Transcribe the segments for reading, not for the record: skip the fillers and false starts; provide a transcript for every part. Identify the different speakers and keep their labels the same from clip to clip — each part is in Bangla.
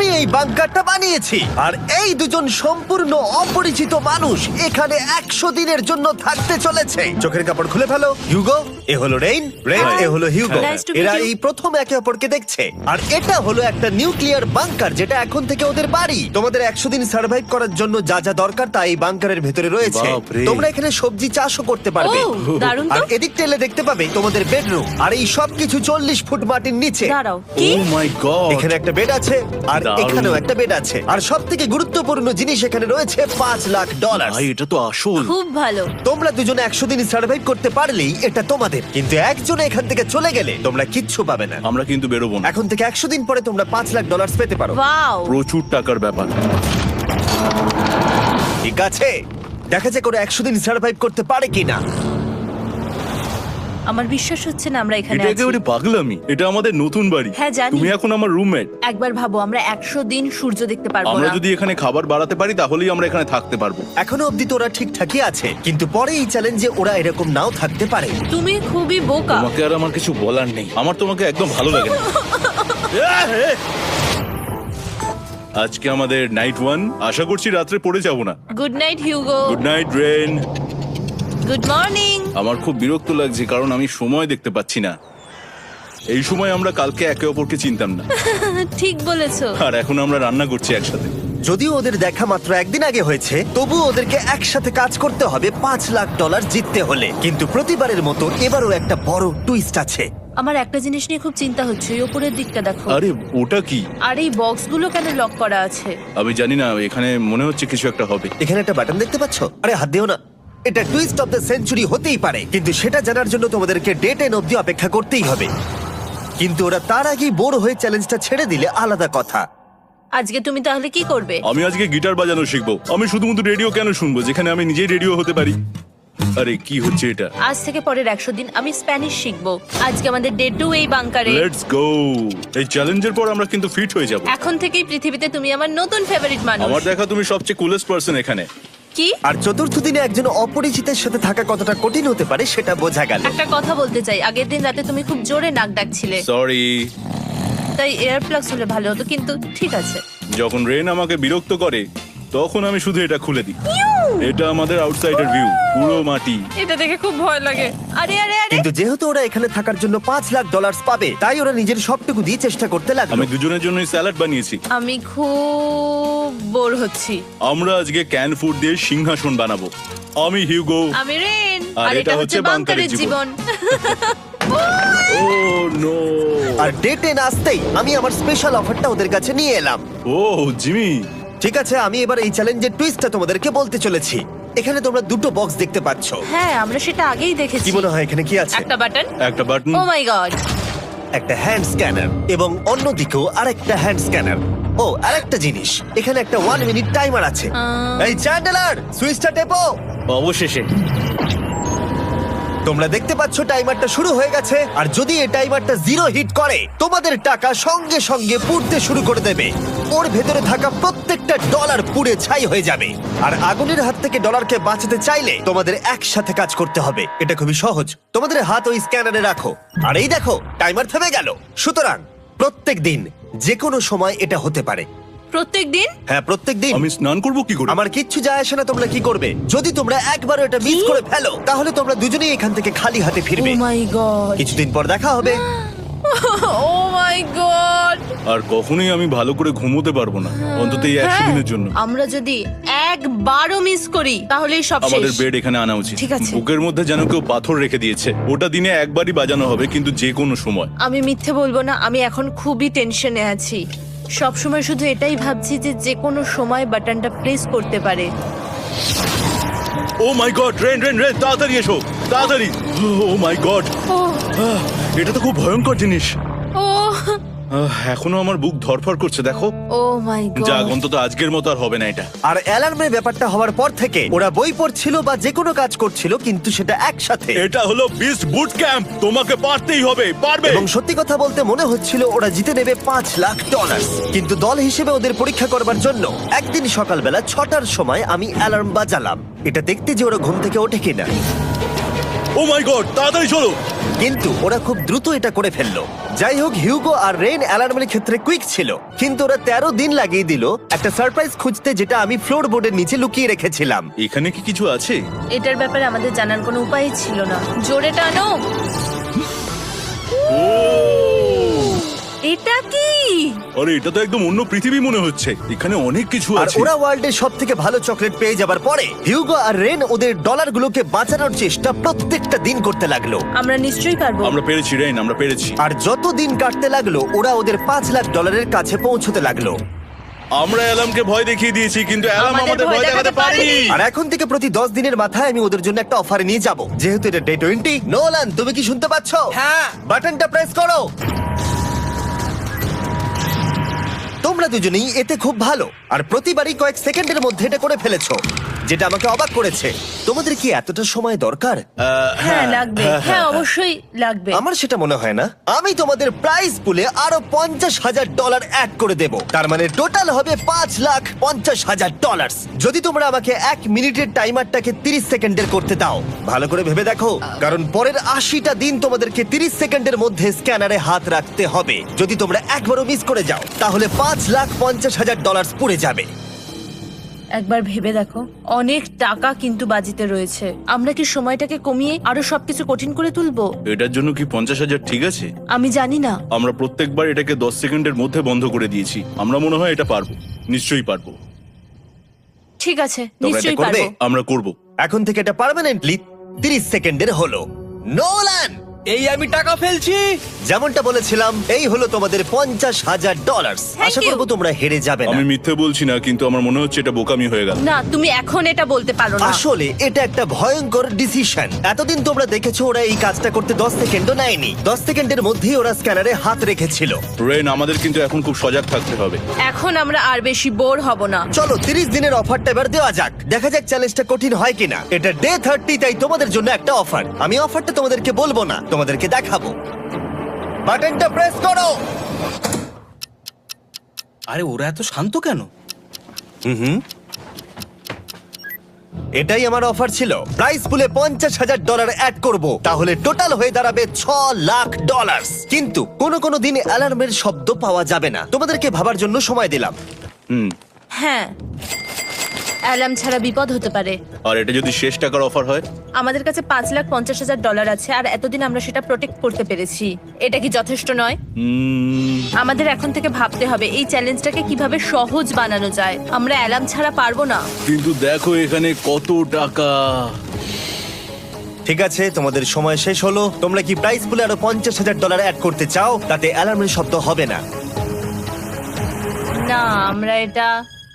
Speaker 1: আমি এই বাংকারটা বানিয়েছি আর এই দুজন সম্পূর্ণ অপরিচিত মানুষ এখানে 100 দিনের জন্য থাকতে চলেছে। চোখের কাপড় খুলে ফেলো। হিউগো, এ হলো রেইন, এ হলো হিউগো।
Speaker 2: Nice to meet
Speaker 1: এরা
Speaker 2: you.
Speaker 1: এই প্রথম একে অপরকে দেখছে। আর এটা হলো একটা নিউক্লিয়ার বাংকার যেটা এখন থেকে ওদের বাড়ি। তোমাদের 100 দিন সার্ভাইভ করার জন্য যা যা দরকার তা এই বাংকারের ভেতরে রয়েছে।
Speaker 3: বাপরে।
Speaker 1: তোমরা এখানে সবজি চাষও করতে পারবে।
Speaker 2: ও, দারুণ তো।
Speaker 1: আর এদিক টেলে দেখতে পাবে তোমাদের বেডরুম। আর এই সব কিছু 40 ফুট মাটির নিচে।
Speaker 2: দাঁড়াও, কি?
Speaker 3: ও মাই গড।
Speaker 1: এখানে একটা বেড আছে আর
Speaker 3: দারুণ।
Speaker 1: এখানেও একটা বেড আছে। আর সবথেকে গুরুত্বপূর্ণ জিনিস এখানে রয়েছে $5,00,000।
Speaker 3: ভাই এটা তো আসল।
Speaker 2: খুব ভালো।
Speaker 1: তোমরা দুজনে 100 দিন সার্ভাইভ করতে পারলেই এটা তোমাদের। কিন্তু একজন এখান থেকে চলে গেলে তোমরা কিচ্ছু পাবে না।
Speaker 3: আমরা কিন্তু বেরোবো না।
Speaker 1: এখন থেকে 100 দিন পরে তোমরা $5,00,000 পেতে পারো।
Speaker 2: ওয়াও।
Speaker 3: প্রচুর টাকার ব্যাপার।
Speaker 1: ঠিক আছে, দেখা যাক ওরা 100 দিন সার্ভাইভ করতে পারে কিনা।
Speaker 2: আমার বিশ্বাস হচ্ছে না আমরা এখানে
Speaker 3: এটা
Speaker 2: আছি।
Speaker 3: একেবারে পাগলামি। এটা আমাদের নতুন বাড়ি।
Speaker 2: হ্যাঁ, জানি।
Speaker 3: তুমি এখন আমার রুমমেট।
Speaker 2: একবার ভাবো, আমরা 100 দিন সূর্য দেখতে পারবো
Speaker 3: আমরা
Speaker 2: না।
Speaker 3: যদি এখানে খাবার বাড়াতে পারি তাহলেই আমরা এখানে থাকতে পারবো।
Speaker 1: এখনো অব্দি তো ওরা ঠিকঠাকই আছে, কিন্তু পরে এই চ্যালেঞ্জে ওরা এরকম নাও থাকতে পারে।
Speaker 2: তুমি খুবই বোকা।
Speaker 3: তোমাকে আর আমার কিছু বলার নেই। আমার তোমাকে একদম ভালো লাগে না। আজকে আমাদের নাইট 1। আশা করছি রাত্রে পড়ে যাব না।
Speaker 2: Good night Hugo.
Speaker 3: Good night Ren.
Speaker 2: Good morning.
Speaker 3: আমার খুব বিরক্ত লাগছে কারণ আমি সময় দেখতে পাচ্ছি না। এই সময় আমরা কালকে একে অপরকে চিনতাম না,
Speaker 2: ঠিক বলেছো।
Speaker 3: আর এখন আমরা রান্না করছি একসাথে।
Speaker 1: যদিও ওদের দেখা মাত্র একদিন আগে হয়েছে, তবু ওদেরকে একসাথে কাজ করতে হবে $5,00,000 জিততে হলে। কিন্তু প্রতিবারের মতো এবারও একটা বড় টুইস্ট আছে।
Speaker 2: আমার একটা জিনিস নিয়ে খুব চিন্তা হচ্ছে, ওই উপরের দিকটা দেখো।
Speaker 3: আরে ওটা কি?
Speaker 2: আর এই বক্সগুলো কেন লক করা আছে?
Speaker 3: আমি জানি না, এখানে মনে হচ্ছে কিছু একটা হবে।
Speaker 1: এখানে একটা বাটন দেখতে পাচ্ছ? আরে হাত দিও না। এটা টুইস্ট অফ দ্য সেঞ্চুরি হতেই পারে, কিন্তু সেটা জানার জন্য তোমাদেরকে ডে 10 অব্দি অপেক্ষা করতেই হবে। কিন্তু ওরা তার আগেই বোর হয়ে চ্যালেঞ্জটা ছেড়ে দিলে আলাদা কথা।
Speaker 2: আজকে তুমি তাহলে কি করবে?
Speaker 3: আমি আজকে গিটার বাজানো শিখবো। আমি শুধুমাত্র রেডিও কেন শুনবো যেখানে আমি নিজেই রেডিও হতে পারি? আরে কি হচ্ছে এটা?
Speaker 2: আজ থেকে পরের 100 দিন আমি স্প্যানিশ শিখবো। আজকে আমাদের ডে 2 এই বাংকারে।
Speaker 3: Let's go. এই চ্যালেঞ্জের পর আমরা কিন্তু ফিট হয়ে যাব।
Speaker 2: এখন থেকেই পৃথিবীতে তুমি আমার নতুন ফেভারিট মানুষ।
Speaker 3: আমার দেখা তুমি সবচেয়ে কুলেস্ট পারসন এখানে।
Speaker 2: কি?
Speaker 1: আর চতুর্থ দিনে একজন অপরিচিতের সাথে থাকা কতটা কঠিন হতে পারে সেটা বোঝা গেল।
Speaker 2: একটা কথা বলতে চাই, আগের দিন রাতে তুমি খুব জোরে নাক ডাকছিলে,
Speaker 3: সরি।
Speaker 2: তাই এয়ার প্লাগস হলে ভালো হতো, কিন্তু ঠিক আছে।
Speaker 3: যখন রেন আমাকে বিরক্ত করে তখন আমি শুধু এটা খুলে দিই। এটা আমাদের আউটসাইডার ভিউ, পুরো মাটি।
Speaker 2: এটা দেখে খুব ভয় লাগে। আরে আরে আরে,
Speaker 1: কিন্তু যেহেতু ওরা এখানে থাকার জন্য $5,00,000 পাবে, তাই ওরা নিজের সবটুকু দিয়ে চেষ্টা করতে লাগলো।
Speaker 3: আমি দুজনের জন্যই স্যালাড বানিয়েছি।
Speaker 2: আমি খুব বোর হচ্ছি।
Speaker 3: আমরা আজকে ক্যান ফুড দিয়ে সিংহাসন বানাবো। আমি হিউগো।
Speaker 2: আমি রেন,
Speaker 3: আর
Speaker 2: আর
Speaker 3: এটা
Speaker 2: এটা
Speaker 3: হচ্ছে
Speaker 2: হচ্ছে বাংকারের
Speaker 3: বাংকারের
Speaker 2: জীবন।
Speaker 3: ও নো।
Speaker 1: আর ডে 10 আসতেই আমি আমার স্পেশাল অফারটা ওদের কাছে নিয়ে এলাম।
Speaker 3: ও জিমি।
Speaker 1: ঠিক আছে, আমি এবার এই চ্যালেঞ্জের টুইস্টটা তোমাদেরকে বলতে চলেছি। এখানে তোমরা দুটো বক্স দেখতে পাচ্ছ।
Speaker 2: হ্যাঁ, আমরা সেটা আগেই দেখেছি।
Speaker 1: কি মনে হয় এখানে কি আছে?
Speaker 2: একটা বাটন।
Speaker 3: একটা বাটন।
Speaker 2: O my god.
Speaker 1: একটা হ্যান্ড স্ক্যানার এবং অন্যদিকেও আরেকটা হ্যান্ড স্ক্যানার। ও, আরেকটা জিনিস, এখানে একটা 1 মিনিট টাইমার আছে। এই চ্যান্ডেলার, সুইচটা টেপো।
Speaker 3: অবশেষে।
Speaker 1: তোমরা দেখতে পাচ্ছ টাইমারটা শুরু হয়ে গেছে। আর যদি এই টাইমারটা 0 হিট করে, তোমাদের টাকা সঙ্গে সঙ্গে পুড়তে শুরু করে দেবে। ওর ভেতরে থাকা প্রত্যেকটা ডলার পুড়ে ছাই হয়ে যাবে। আর আগুনের হাত থেকে ডলারকে বাঁচাতে চাইলে তোমাদের একসাথে কাজ করতে হবে। এটা খুবই সহজ। তোমাদের হাত ওই স্ক্যানারে রাখো, আর এই দেখো টাইমার থেমে গেল। সুতরাং প্রত্যেক দিন যে কোনো সময় এটা হতে পারে।
Speaker 2: প্রত্যেক দিন?
Speaker 1: হ্যাঁ, প্রত্যেক দিন।
Speaker 3: আমি স্নান করব কি করে?
Speaker 1: আমার কিচ্ছু যায় আসে না তোমরা কি করবে। যদি তোমরা একবারও এটা মিস করে ফেলো, তাহলে তোমরা দুজনেই এখান থেকে খালি হাতে
Speaker 2: ও
Speaker 1: ফিরবে।
Speaker 2: মাই গড।
Speaker 1: কিছুদিন পর দেখা হবে।
Speaker 2: ও মাই গড।
Speaker 3: আর কখনোই আমি ভালো করে ঘুমোতে পারবো না, অন্তত এই 100 দিনের জন্য।
Speaker 2: আমরা যদি একবারও মিস করি তাহলেই সব
Speaker 3: আমাদের
Speaker 2: শেষ।
Speaker 3: বেড এখানে আনা উচিত।
Speaker 2: ঠিক আছে।
Speaker 3: বুকের মধ্যে যেন কেউ পাথর রেখে দিয়েছে। ওটা দিনে একবারই বাজানো হবে, কিন্তু যে কোনো সময়।
Speaker 2: আমি মিথ্যে বলবো না, আমি এখন খুবই টেনশনে আছি। সব সময় শুধু এটাই ভাবছি যে যে কোনো সময় বাটনটা প্রেস করতে পারে।
Speaker 3: ও my god, rain rain rain, তাড়াতাড়ি এসো, তাড়াতাড়ি। ও মাই গড,
Speaker 2: ও
Speaker 3: এটা তো খুব ভয়ঙ্কর জিনিস।
Speaker 2: ও
Speaker 3: এখনো আমার বুক ধরফর করছে, দেখো।
Speaker 2: ও মাই গড।
Speaker 3: যাক, অন্তত আজকের মতো আর হবে না এটা।
Speaker 1: আর অ্যালার্মের ব্যাপারটা হওয়ার পর থেকে ওরা বই পড়ছিল বা যে কোনো কাজ করছিল, কিন্তু সেটা একসাথে।
Speaker 3: এটা হলো বিস্ট বুট ক্যাম্প, তোমাকে পারতেই হবে, পারবে।
Speaker 1: এবং সত্যি কথা বলতে মনে হচ্ছিল ওরা জিতে নেবে $5,00,000। কিন্তু দল হিসেবে ওদের পরীক্ষা করবার জন্য একদিন সকালবেলা 6টার সময় আমি অ্যালার্ম বাজালাম, এটা দেখতে যে ওরা ঘুম থেকে ওঠে কিনা।
Speaker 3: ও মাই গড, তাড়াতাড়ি চলো।
Speaker 1: কিন্তু ওরা খুব দ্রুত এটা করে ফেললো। যাই হোক, হিউগো আর রেন অ্যালার্মের ক্ষেত্রে কুইক ছিল, কিন্তু ওরা 13 দিন লাগিয়ে দিল একটা সারপ্রাইজ খুঁজতে, যেটা আমি ফ্লোর বোর্ডের নিচে লুকিয়ে রেখেছিলাম।
Speaker 3: এখানে কি কিছু আছে?
Speaker 2: এটার ব্যাপারে আমাদের জানার কোনো উপায় ছিল না। জোরে টানো।
Speaker 3: ও
Speaker 2: এটা কি?
Speaker 3: আরে, এটা তো একদম অন্য পৃথিবী মনে হচ্ছে। এখানে অনেক কিছু
Speaker 1: আর
Speaker 3: আছে।
Speaker 1: ওরা ওয়ার্ল্ডের সব থেকে ভালো চকলেট পেয়ে যাবার পরে হিউগো আর রেন ওদের ডলারগুলোকে বাঁচানোর চেষ্টা প্রত্যেকটা দিন করতে লাগলো।
Speaker 2: আমরা নিশ্চয়ই পারবো।
Speaker 3: আমরা পেরেছি রেন, আমরা পেরেছি।
Speaker 1: আর যত দিন কাটতে লাগলো, ওরা ওদের $5,00,000 কাছে পৌঁছতে লাগলো।
Speaker 3: আমরা অ্যালামকে ভয় দেখিয়ে দিয়েছি, কিন্তু অ্যালাম আমাদের ভয় দেখাতে পারেনি।
Speaker 1: আর এখন থেকে প্রতি 10 দিনের মাথায় আমি ওদের জন্য একটা অফারে নিয়ে যাব, যেহেতু এটা ডে 20। নোলান, তুমি কি শুনতে পাচ্ছ?
Speaker 4: হ্যাঁ।
Speaker 1: বাটনটা প্রেস করো। তোমরা দুজনেই এতে খুব ভালো, আর প্রতিবারই কয়েক সেকেন্ডের মধ্যে এটা করে ফেলেছো, যেটা আমাকে অবাক করেছে। তোমাদের কি এতটা সময় দরকার?
Speaker 2: হ্যাঁ লাগবে, হ্যাঁ অবশ্যই লাগবে।
Speaker 1: আমার সেটা মনে হয় না। আমি তোমাদের প্রাইস পুলে আরো $50,000 অ্যাড করে দেব, তার মানে টোটাল হবে $5,50,000। যদি তোমরা আমাকে 1 মিনিটের টাইমারটাকে 30 সেকেন্ডের করতে দাও। ভালো করে ভেবে দেখো, কারণ পরের 80টা দিন তোমাদেরকে 30 সেকেন্ডের মধ্যে স্ক্যানারে হাত রাখতে হবে। যদি তোমরা একবারও মিস করে যাও, তাহলে $5,50,000 পুড়ে যাবে।
Speaker 2: একবার ভেবে দেখো, অনেক টাকা কিন্তু বাজিতে রয়েছে। আমরা কি সময়টাকে কমিয়ে আরো সবকিছু কঠিন করে তুলবো?
Speaker 3: এটার জন্য কি 50,000 ঠিক আছে?
Speaker 2: আমি জানি না।
Speaker 3: আমরা প্রত্যেকবার এটাকে 10 সেকেন্ডের মধ্যে বন্ধ করে দিয়েছি। আমরা মনে হয় এটা পারবো, নিশ্চয়ই পারবো।
Speaker 2: ঠিক আছে,
Speaker 1: তোমরা এটা
Speaker 2: নিশ্চয়ই
Speaker 1: করবে?
Speaker 2: পারবো।
Speaker 3: আমরা করব।
Speaker 1: এখন থেকে এটা পার্মানেন্টলি 30 সেকেন্ডের হলো। নোলান,
Speaker 4: এই আমি টাকা ফেলছি।
Speaker 1: যেমনটা বলেছিলাম, এই হলো তোমাদের $50,000।
Speaker 2: Thank
Speaker 1: Asha
Speaker 2: you.
Speaker 1: করবো তোমরা হেরে যাবে না।
Speaker 3: আমি মিথ্যে বলছি না, কিন্তু আমার মনে হচ্ছে এটা বোকামি হয়ে গেল।
Speaker 2: না, তুমি এখন এটা বলতে পারো না।
Speaker 1: আসলে এটা একটা ভয়ঙ্কর ডিসিশন। এতদিন তোমরা দেখেছো ওরা এই কাজটা করতে 10 সেকেন্ডও নেয়নি। 10 সেকেন্ডের মধ্যেই ওরা স্ক্যানারে হাত রেখেছিল।
Speaker 3: রেন, আমাদের কিন্তু এখন খুব সজাগ থাকতে হবে।
Speaker 2: এখন আমরা আর বেশি বোর হব না।
Speaker 1: চলো 30 দিনের অফারটা এবার দেওয়া যাক, দেখা যাক চ্যালেঞ্জটা কঠিন হয় কিনা। এটা ডে 30, তাই তোমাদের জন্য একটা অফার। আমি অফারটা তোমাদেরকে বলবো না, তোমাদেরকে দেখাবো। বাটনটা প্রেস করো।
Speaker 4: আরে ওরা এত শান্ত কেন?
Speaker 1: এটাই আমার অফার ছিল। প্রাইস পুলে $50,000 অ্যাড করব, তাহলে টোটাল হয়ে দাঁড়াবে $6,00,000। কিন্তু কোনো দিন অ্যালার্মের শব্দ পাওয়া যাবে না। তোমাদেরকে ভাবার জন্য সময় দিলাম।
Speaker 2: হ্যাঁ, অ্যালার্ম ছাড়া বিপদ হতে পারে।
Speaker 3: আর এটা যদি শেষ টাকার অফার হয়?
Speaker 2: আমাদের কাছে $5,50,000 আছে, আর এতদিন আমরা সেটা প্রোটেক্ট করতে পেরেছি। এটা কি যথেষ্ট নয়? আমাদের এখন থেকে ভাবতে হবে এই চ্যালেঞ্জটাকে কিভাবে সহজ বানানো যায়। আমরা অ্যালার্ম ছাড়া পারবো না।
Speaker 3: কিন্তু দেখো এখানে কত টাকা।
Speaker 1: ঠিক আছে, তোমাদের সময় শেষ হলো। তোমরা কি প্রাইস পুলে আরো $50,000 অ্যাড করতে চাও? তাতে অ্যালার্মের শব্দ হবে না।
Speaker 2: না, আমরা এটা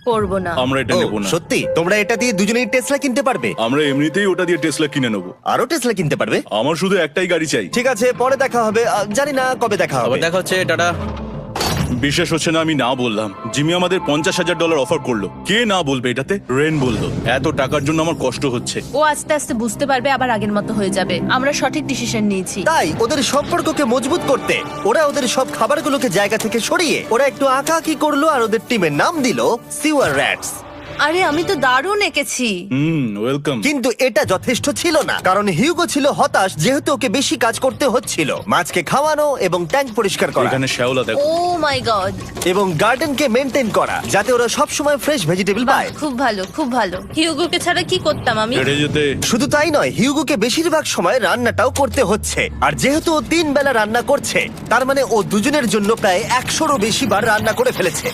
Speaker 2: করব না।
Speaker 3: আমরা এটা
Speaker 1: ও,
Speaker 3: নেব না।
Speaker 1: সত্যি? তোমরা এটা দিয়ে দুজনেই টেসলা কিনতে পারবে?
Speaker 3: আমরা এমনিতেই ওটা দিয়ে টেসলা কিনে নেবো।
Speaker 1: আরো টেসলা কিনতে পারবে?
Speaker 3: আমার শুধু একটাই গাড়ি চাই।
Speaker 1: ঠিক আছে, পরে দেখা হবে। জানি না কবে দেখা
Speaker 4: আবার
Speaker 1: হবে।
Speaker 4: দেখা হচ্ছে, টাটা।
Speaker 3: বিশ্বাস হচ্ছে না আমি না বললাম। জিমি আমাদের $50,000 অফার করলো। কে না বলবে এটাতে? রেন বললো। এত টাকার জন্য আমার কষ্ট হচ্ছে।
Speaker 2: ও আস্তে আস্তে বুঝতে পারবে, আবার আগের মতো হয়ে যাবে। আমরা সঠিক ডিসিশন নিয়েছি।
Speaker 1: তাই ওদের সম্পর্ককে মজবুত করতে ওরা ওদের সব খাবারগুলোকে জায়গা থেকে সরিয়ে ওরা একটু আঁকাআঁকি করলো, আর ওদের টিমের নাম দিল সিওয়ার র্যাটস।
Speaker 2: আরে আমি তো দারুণ এঁকেছি।
Speaker 3: ওয়েলকাম।
Speaker 1: কিন্তু এটা যথেষ্ট ছিল না, কারণ হিউগো ছিল হতাশ, যেহেতু ওকে বেশি কাজ করতে হচ্ছিল। মাছকে খাওয়ানো এবং ট্যাঙ্ক পরিষ্কার করা
Speaker 3: এখানে শ্যাওলা দেখো।
Speaker 2: ও মাই গড,
Speaker 1: এবং গার্ডেনকে মেনটেন করা, যাতে ওরা সব সময় ফ্রেশ ভেজিটেবল পায়।
Speaker 2: খুব ভালো, খুব ভালো। হিউগোকে ছাড়া কি করতাম আমি?
Speaker 3: হেঁটে যেতে।
Speaker 1: শুধু তাই নয়, হিউগোকে বেশিরভাগ সময় রান্নাটাও করতে হচ্ছে। আর যেহেতু ও 3 বেলা রান্না করছে, তার মানে ও দুজনের জন্য প্রায় 100রও বেশি বার রান্না করে ফেলেছে।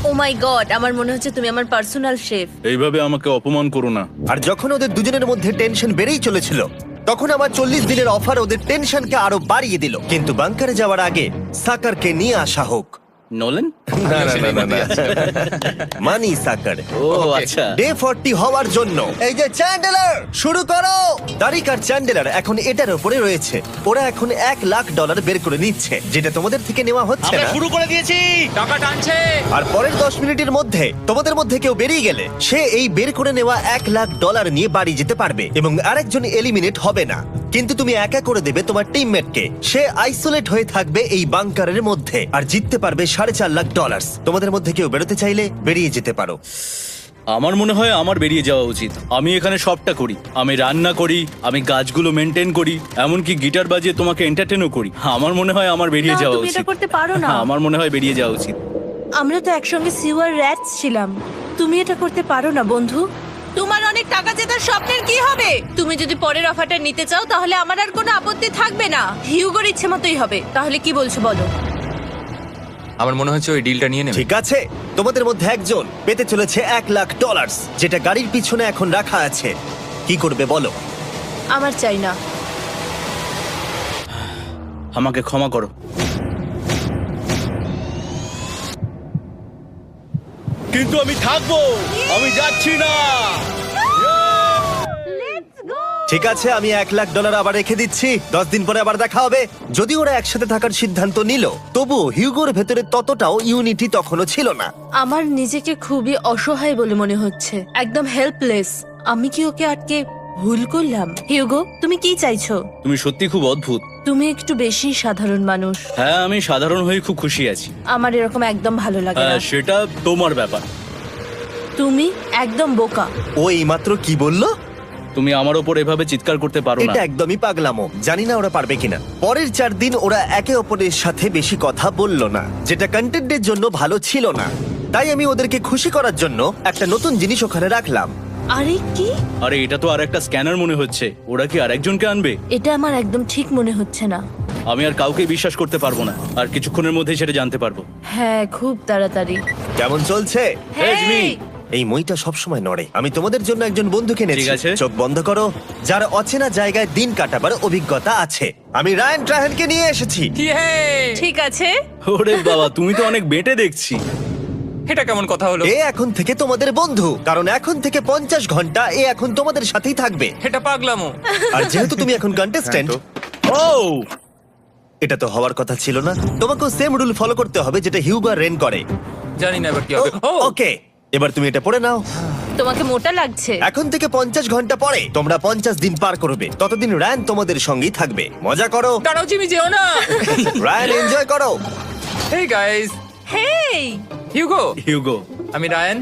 Speaker 2: ও মাই গড, আমার মনে হচ্ছে তুমি আমার পার্সোনাল শেফ।
Speaker 3: এইভাবে আমাকে অপমান করো না।
Speaker 1: আর যখন ওদের দুজনের মধ্যে টেনশন বেড়েই চলেছিল, তখন আমার 40 দিনের অফার ওদের টেনশনকে আরো বাড়িয়ে দিল। কিন্তু বাংকারে যাওয়ার আগে সাকারকে নিয়ে আসা হোক।
Speaker 4: নোলেন?
Speaker 1: মানি সাকার।
Speaker 4: ও আচ্ছা।
Speaker 1: ডে 40 হওয়ার জন্য এই যে চ্যান্ডেলার শুরু করো। তারিক আর চ্যান্ডেলার এখন এটার উপরে রয়েছে। ওরা এখন $1,00,000 বের করে নিচ্ছে, যেটা তোমাদের থেকে নেওয়া হচ্ছে
Speaker 4: আমরা
Speaker 1: না।
Speaker 4: শুরু করে দিয়েছি, টাকা টানছে।
Speaker 1: আর পরের 10 মিনিটের মধ্যে তোমাদের মধ্যে কেউ বেরিয়ে গেলে সে এই বের করে নেওয়া $1,00,000 নিয়ে বাড়ি যেতে পারবে, এবং আরেকজন এলিমিনেট হবে না। কিন্তু তুমি একা করে দেবে তোমার টিমমেটকে। সে আইসোলেট হয়ে থাকবে এই বাংকারের মধ্যে, আর জিততে পারবে $4.5 লাখ। তোমাদের মধ্যে কেউ বেরোতে চাইলে বেরিয়ে যেতে পারো।
Speaker 3: আমার মনে হয় আমার বেরিয়ে যাওয়া উচিত। আমি এখানে সবটা করি, আমি রান্না করি, আমি গাছগুলো মেনটেন করি, এমনকি গিটার বাজিয়ে তোমাকে এন্টারটেনও করি। আমার মনে হয় আমার বেরিয়ে
Speaker 2: না,
Speaker 3: যাওয়া
Speaker 2: তুমি এটা
Speaker 3: উচিত।
Speaker 2: করতে পারো না।
Speaker 3: আমার মনে হয় বেরিয়ে যাওয়া উচিত।
Speaker 2: আমরা তো একসঙ্গে সিওয়ার র্যাটস ছিলাম। তুমি এটা করতে পারো না বন্ধু। তোমার অনেক টাকা জেতার স্বপ্নের কি হবে? তুমি যদি পরের অফারটা নিতে চাও তাহলে আমার আর কোনো আপত্তি থাকবে না। হিউগোর ইচ্ছে মতোই হবে। তাহলে কি বলছো বলো?
Speaker 5: আমার মনে হচ্ছে ওই ডিলটা নিয়ে নেবে।
Speaker 1: ঠিক আছে, তোমাদের মধ্যে একজন পেতে চলেছে $1,00,000, যেটা গাড়ির পিছনে এখন রাখা আছে। কি করবে বলো?
Speaker 2: আমার চাই না।
Speaker 3: আমাকে ক্ষমা করো। কিন্তু আমি থাকবো, আমি যাচ্ছি না।
Speaker 1: ঠিক আছে, আমি $1,00,000 আবার রেখে দিচ্ছি। 10 দিন পরে আবার দেখা হবে। যদি ওরা একসাথে থাকার সিদ্ধান্ত নিল, তবু হিউগোর ভেতরে ততটাও ইউনিটি তখনও ছিল না।
Speaker 2: আমার নিজেকে খুবই অসহায় বলে মনে হচ্ছে, একদম হেল্পলেস। আমি কি ওকে আটকে ভুল করলাম? হিউগো, তুমি কি চাইছো?
Speaker 3: তুমি সত্যি খুব অদ্ভুত।
Speaker 2: তুমি একটু বেশি সাধারণ মানুষ।
Speaker 3: হ্যাঁ, আমি সাধারণ হয়ে খুব খুশি আছি।
Speaker 2: আমার এরকম একদম ভালো লাগে না।
Speaker 3: হ্যাঁ, সেটা তোমার ব্যাপার।
Speaker 2: তুমি একদম বোকা।
Speaker 1: ও এইমাত্র কি বললো?
Speaker 3: তুমি আমার ওপর এভাবে চিৎকার করতে পারো না।
Speaker 1: এটা একদমই পাগলামো। জানি না ওরা পারবে কিনা। পরের 4 দিন ওরা একে অপরের সাথে বেশি কথা বলল না, যেটা কন্টেন্টের জন্য ভালো ছিল না। তাই আমি ওদেরকে খুশি করার জন্য একটা নতুন জিনিস ওখানে রাখলাম।
Speaker 2: আরে কি?
Speaker 3: আরে এটা তো আর একটা স্ক্যানার মনে হচ্ছে। ওরা কি আরেকজনকে আনবে?
Speaker 2: এটা আমার একদম ঠিক মনে হচ্ছে না।
Speaker 3: আমি আর কাউকে বিশ্বাস করতে পারবো না। আর কিছুক্ষণের মধ্যেই সেটা জানতে পারবো।
Speaker 2: হ্যাঁ, খুব তাড়াতাড়ি।
Speaker 1: কেমন চলছে?
Speaker 3: Hey, Jimmy!
Speaker 1: এই মইটা সবসময় নড়ে। আমি তোমাদের জন্য একজন বন্ধুকে এনেছি।
Speaker 3: ঠিক আছে।
Speaker 1: চোখ বন্ধ করো। যার অচেনা জায়গায় দিন কাটাবার অভিজ্ঞতা আছে। আমি রায়ান ট্রাহেনকে নিয়ে এসেছি।
Speaker 5: ইয়ে!
Speaker 2: ঠিক আছে।
Speaker 3: ওরে বাবা, তুমি তো অনেক বেটে দেখছি।
Speaker 5: এটা কেমন কথা হলো?
Speaker 1: এ এখন থেকে তোমাদের বন্ধু, কারণ এখন থেকে 50 ঘন্টা এ এখন তোমাদের সাথেই থাকবে।
Speaker 5: এটা পাগলামো।
Speaker 1: আর যেহেতু তুমি এখন কন্টেস্ট্যান্ট,
Speaker 3: ও
Speaker 1: এটা তো হওয়ার কথা ছিল না। তোমাকেও সেম রুল ফলো করতে হবে যেটা হিউগো আর রেন করে।
Speaker 5: জানি না এবার কি হবে। ও
Speaker 1: ওকে, এবার তুমি এটা পড়ে নাও।
Speaker 2: তোমাকে মোটা লাগছে।
Speaker 1: এখন থেকে 50 ঘন্টা পরে তোমরা 50 দিন পার করবে। ততদিন রায়ান তোমাদের সঙ্গেই থাকবে। মজা করো।
Speaker 5: দাঁড়াও জিমি, যেও না।
Speaker 1: রায়ান, এনজয় করো।
Speaker 5: হেই গাইস,
Speaker 2: হেই,
Speaker 5: হিউগো।
Speaker 3: হিউগো।
Speaker 5: আমি রায়ান।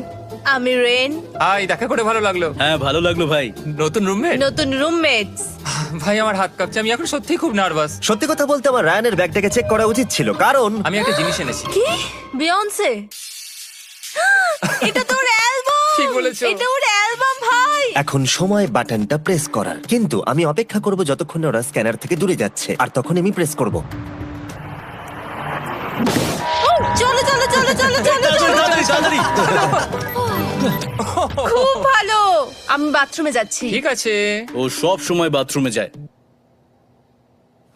Speaker 2: আমি রেন।
Speaker 5: হাই, দেখা করে ভালো লাগলো।
Speaker 3: হ্যাঁ, ভালো লাগলো ভাই।
Speaker 5: নতুন রুমমেট।
Speaker 2: নতুন রুমমেটস।
Speaker 5: ভাই আমার হাত কাঁপছে, আমি এখন সত্যিই খুব নার্ভাস।
Speaker 1: সত্যি কথা বলতে আমার রায়ানের ব্যাগটাকে চেক করা উচিত ছিল, কারণ
Speaker 5: আমি একটা জিনিস এনেছি।
Speaker 2: কি? বিয়ন্সে? এটা তো ওর অ্যালবাম।
Speaker 5: ঠিক বলেছো।
Speaker 2: এটা ওর অ্যালবাম ভাই।
Speaker 1: এখন সময় বাটনটা প্রেস করার। কিন্তু আমি অপেক্ষা করব যতক্ষণ না ওরা স্ক্যানার থেকে দূরে যাচ্ছে, আর তখন আমি প্রেস করব।
Speaker 2: চলো চলো চলো চলো চলো চলো।
Speaker 3: তাড়াতাড়ি।
Speaker 2: খুব ভালো। আমি বাথরুমে যাচ্ছি।
Speaker 5: ঠিক আছে।
Speaker 3: ও সব সময় বাথরুমে যায়।